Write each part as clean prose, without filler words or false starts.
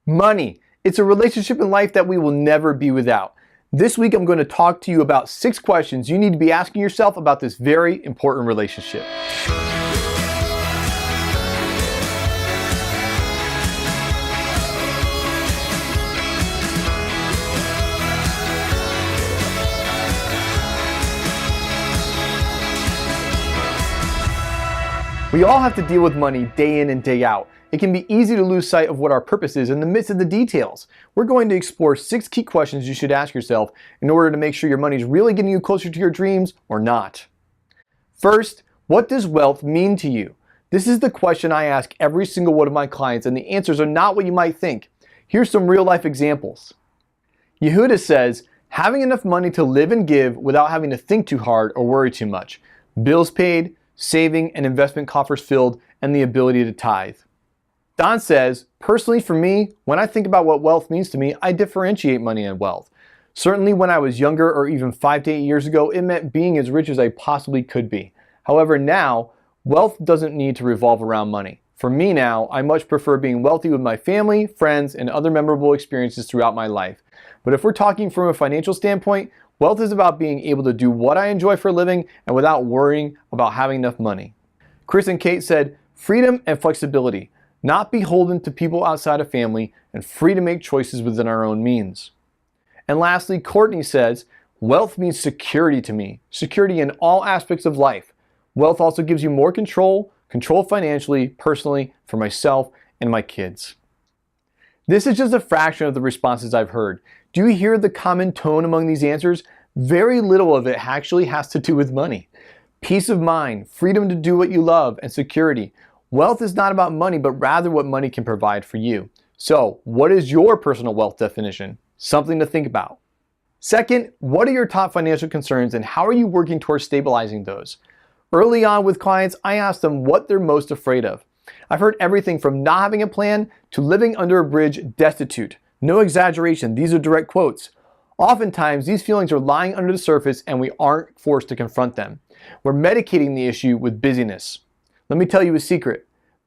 Money. It's a relationship in life that we will never be without. This week I'm going to talk to you about 6 questions you need to be asking yourself about this very important relationship. We all have to deal with money day in and day out. It can be easy to lose sight of what our purpose is in the midst of the details. We're going to explore 6 key questions you should ask yourself in order to make sure your money is really getting you closer to your dreams or not. First, what does wealth mean to you? This is the question I ask every single one of my clients, and the answers are not what you might think. Here's some real life examples. Yehuda says, having enough money to live and give without having to think too hard or worry too much. Bills paid, saving and investment coffers filled, and the ability to tithe. Don says, personally for me, when I think about what wealth means to me, I differentiate money and wealth. Certainly when I was younger or even 5 to 8 years ago, it meant being as rich as I possibly could be. However, now, wealth doesn't need to revolve around money. For me now, I much prefer being wealthy with my family, friends, and other memorable experiences throughout my life. But if we're talking from a financial standpoint, wealth is about being able to do what I enjoy for a living and without worrying about having enough money. Chris and Kate said, freedom and flexibility, not beholden to people outside of family, and free to make choices within our own means. And lastly, Courtney says, wealth means security to me, security in all aspects of life. Wealth also gives you more control financially, personally, for myself and my kids. This is just a fraction of the responses I've heard. Do you hear the common tone among these answers? Very little of it actually has to do with money. Peace of mind, freedom to do what you love, and security. Wealth is not about money, but rather what money can provide for you. So, what is your personal wealth definition? Something to think about. Second, what are your top financial concerns and how are you working towards stabilizing those? Early on with clients, I asked them what they're most afraid of. I've heard everything from not having a plan to living under a bridge destitute. No exaggeration, these are direct quotes. Oftentimes, these feelings are lying under the surface and we aren't forced to confront them. We're medicating the issue with busyness. Let me tell you a secret.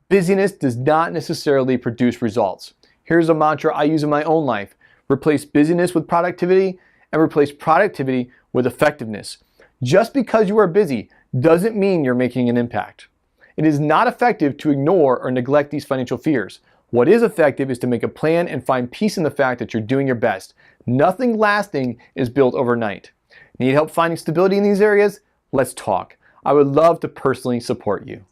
Busyness does not necessarily produce results. Here's a mantra I use in my own life. Replace busyness with productivity and replace productivity with effectiveness. Just because you are busy doesn't mean you're making an impact. It is not effective to ignore or neglect these financial fears. What is effective is to make a plan and find peace in the fact that you're doing your best. Nothing lasting is built overnight. Need help finding stability in these areas? Let's talk. I would love to personally support you.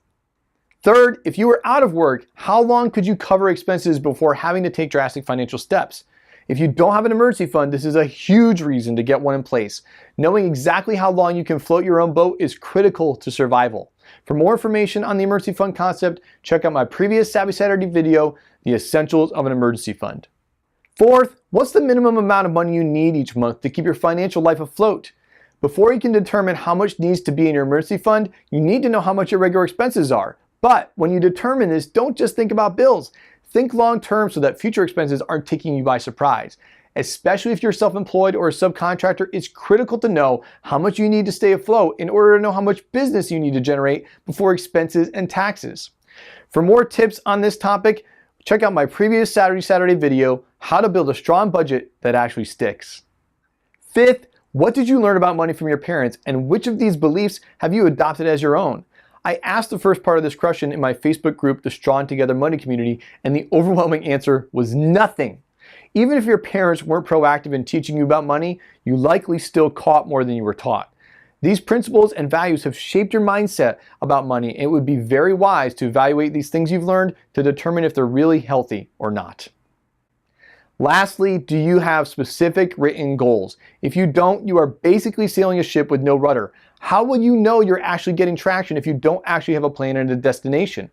Third, if you were out of work, how long could you cover expenses before having to take drastic financial steps? If you don't have an emergency fund, this is a huge reason to get one in place. Knowing exactly how long you can float your own boat is critical to survival. For more information on the emergency fund concept, check out my previous Savvy Saturday video, The Essentials of an Emergency Fund. Fourth, what's the minimum amount of money you need each month to keep your financial life afloat? Before you can determine how much needs to be in your emergency fund, you need to know how much your regular expenses are. But when you determine this, don't just think about bills. Think long term so that future expenses aren't taking you by surprise. Especially if you're self-employed or a subcontractor, it's critical to know how much you need to stay afloat in order to know how much business you need to generate before expenses and taxes. For more tips on this topic, check out my previous Saturday video, How to Build a Strong Budget That Actually Sticks. Fifth, what did you learn about money from your parents, and which of these beliefs have you adopted as your own? I asked the first part of this question in my Facebook group, the Strong Together Money Community, and the overwhelming answer was nothing. Even if your parents weren't proactive in teaching you about money, you likely still caught more than you were taught. These principles and values have shaped your mindset about money, and it would be very wise to evaluate these things you've learned to determine if they're really healthy or not. Lastly, do you have specific written goals? If you don't, you are basically sailing a ship with no rudder. How will you know you're actually getting traction if you don't actually have a plan and a destination?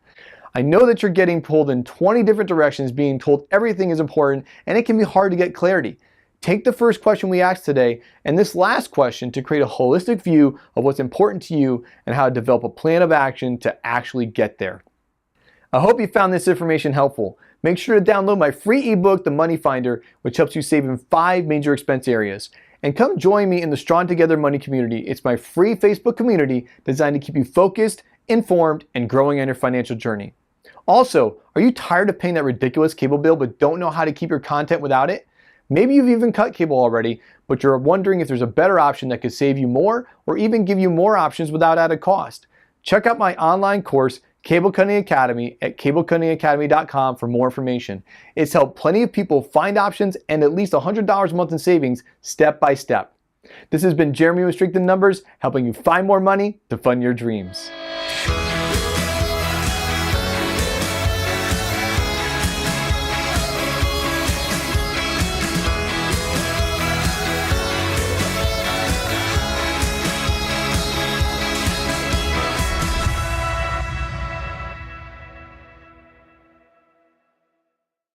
I know that you're getting pulled in 20 different directions, being told everything is important, and it can be hard to get clarity. Take the first question we asked today and this last question to create a holistic view of what's important to you and how to develop a plan of action to actually get there. I hope you found this information helpful. Make sure to download my free ebook, The Money Finder, which helps you save in 5 major expense areas. And come join me in the Strong Together Money Community. It's my free Facebook community designed to keep you focused, informed, and growing on your financial journey. Also, are you tired of paying that ridiculous cable bill but don't know how to keep your content without it? Maybe you've even cut cable already, but you're wondering if there's a better option that could save you more or even give you more options without added cost. Check out my online course, Cable Cutting Academy, at cablecuttingacademy.com for more information. It's helped plenty of people find options and at least $100 a month in savings step by step. This has been Jeremy with Strength in Numbers, helping you find more money to fund your dreams.